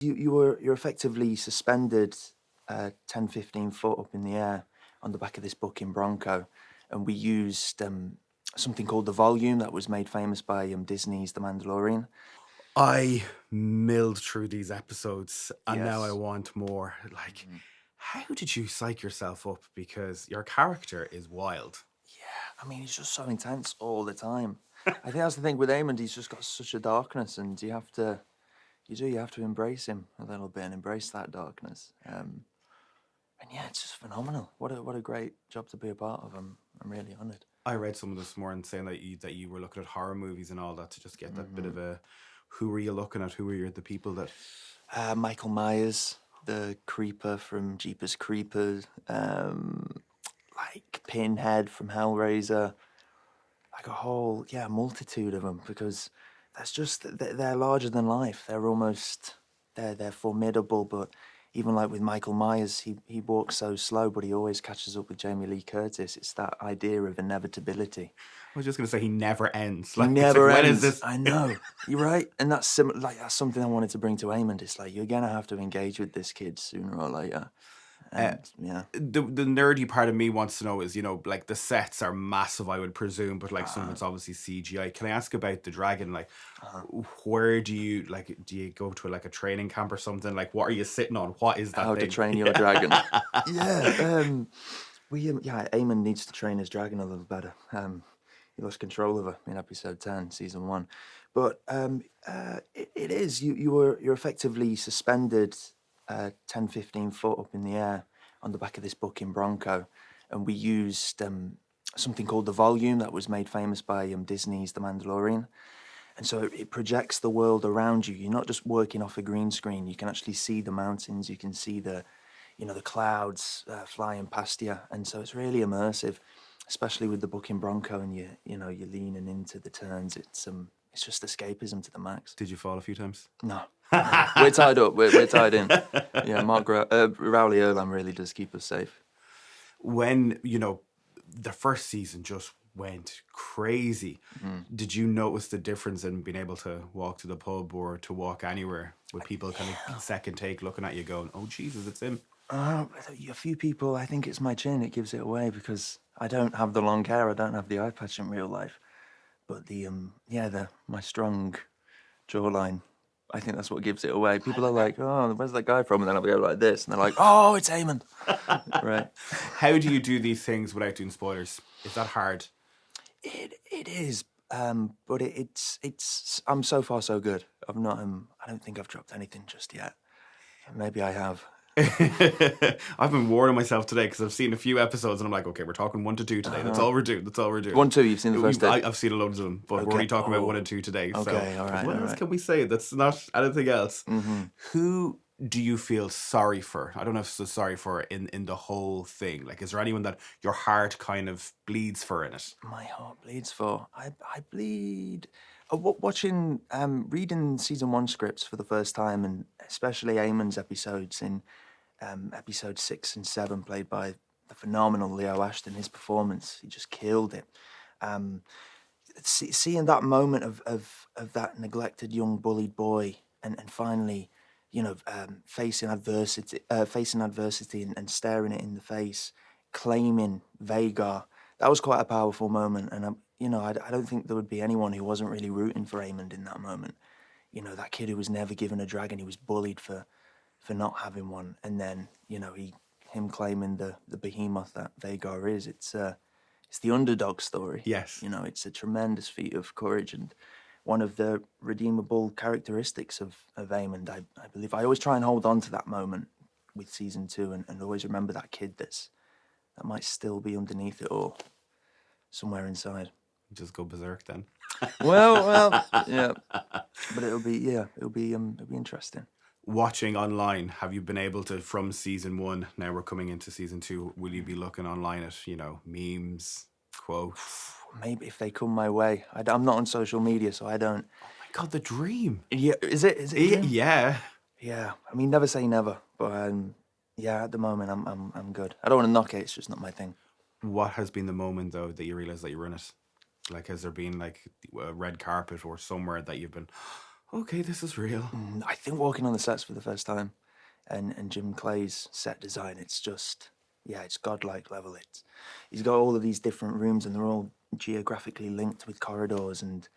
You're effectively suspended 10, 15 foot up in the air on the back of this booking Bronco, and we used something called the volume that was made famous by Disney's The Mandalorian. I milled through these episodes and now I Yes. want more. Like, how did you psych yourself up? Because your character is wild. Yeah, I mean, he's just so intense all the time. I think that's the thing with Eamon. He's just got such a darkness, and you have to embrace him a little bit and embrace that darkness. And yeah, it's just phenomenal. What a great job to be a part of. I'm really honoured. I read someone this morning saying that you were looking at horror movies and all that to just get that bit of a, who were you looking at? Who were the people that... Michael Myers, the creeper from Jeepers Creepers, like Pinhead from Hellraiser, like a whole multitude of them, because that's just they're larger than life. They're almost they're formidable, but even like with Michael Myers, he walks so slow, but he always catches up with Jamie Lee Curtis. It's that idea of inevitability. I was just going to say he never ends. Like, never like, ends. When is this? I know. You're right. And that's that's something I wanted to bring to Eamon. It's like, you're going to have to engage with this kid sooner or later. And, The nerdy part of me wants to know is, like the sets are massive, I would presume, but like some of it's obviously CGI. Can I ask about the dragon? Like, where do you go to like a training camp or something? Like, what are you sitting on? What is that How thing? to train your dragon. Eamon needs to train his dragon a little better. He lost control of her in episode 10, season 1. But it is. You're effectively suspended 10, 15 foot up in the air on the back of this booking Bronco, and we used something called the volume that was made famous by Disney's The Mandalorian. And so it projects the world around you. You're not just working off a green screen. You can actually see the mountains. You can see the clouds flying past you. And so it's really immersive, especially with the booking Bronco, and you're leaning into the turns. It's just escapism to the max. Did you fall a few times? No. We're tied up. We're tied in. Yeah, Rowley Erlam really does keep us safe. When, the first season just went crazy, did you notice the difference in being able to walk to the pub or to walk anywhere with people kind of second take looking at you going, oh, Jesus, it's him? A few people, I think it's my chin. It gives it away because I don't have the long hair. I don't have the eye patch in real life. But my strong jawline, I think that's what gives it away. People are like, oh, where's that guy from? And then I'll go like this. And they're like, oh, it's Eamon. Right. How do you do these things without doing spoilers? Is that hard? It is. But it's I'm so far so good. I don't think I've dropped anything just yet. Maybe I have. I've been warning myself today because I've seen a few episodes and I'm like, okay, we're talking 1 to 2 today. That's all we're doing. 1, 2, you've seen the first two? I've seen loads of them, but we're only talking about 1 and 2 today. Okay, so all right. What else can we say that's not anything else? Who do you feel sorry for? I don't know if it's sorry for in the whole thing. Like, is there anyone that your heart kind of bleeds for in it? My heart bleeds for. I bleed. Watching, reading season 1 scripts for the first time, and especially Eamon's episodes in episode 6 and 7, played by the phenomenal Leo Ashton. His performance, he just killed it. Seeing that moment of that neglected young bullied boy, and finally, facing adversity and staring it in the face, claiming Vagar. That was quite a powerful moment, and I don't think there would be anyone who wasn't really rooting for Eamon in that moment. That kid who was never given a dragon, he was bullied for not having one, and then him claiming the behemoth that Vagar is. It's the underdog story. Yes. It's a tremendous feat of courage and one of the redeemable characteristics of Eamon. I believe I always try and hold on to that moment with season 2, and always remember that kid that might still be underneath it all, somewhere inside. Just go berserk then. well, yeah. But it'll be interesting. Watching online, have you been able to, from season 1, now we're coming into season 2, will you be looking online at, memes, quotes? Maybe if they come my way. I'm not on social media, so I don't. Oh my God, the dream. Yeah, is it? Yeah. Yeah. I mean, never say never, but at the moment I'm good. I don't want to knock it. It's just not my thing. What has been the moment though that you realize that you're in it? Like, has there been like a red carpet or somewhere that you've been, okay, this is real. I think walking on the sets for the first time, and Jim Clay's set design, it's just, yeah, it's godlike level. He's got all of these different rooms, and they're all geographically linked with corridors. And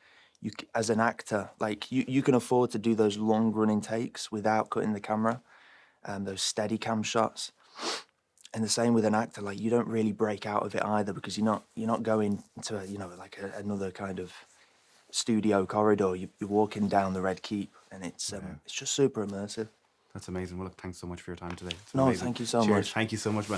as an actor, like you can afford to do those long running takes without cutting the camera, those steady cam shots. And the same with an actor, like you don't really break out of it either, because you're not going to like another kind of studio corridor. You're walking down the Red Keep, and it's just super immersive. That's amazing. Well, look, thanks so much for your time today. It's been No, amazing. thank you so Cheers. much. Thank you so much, man.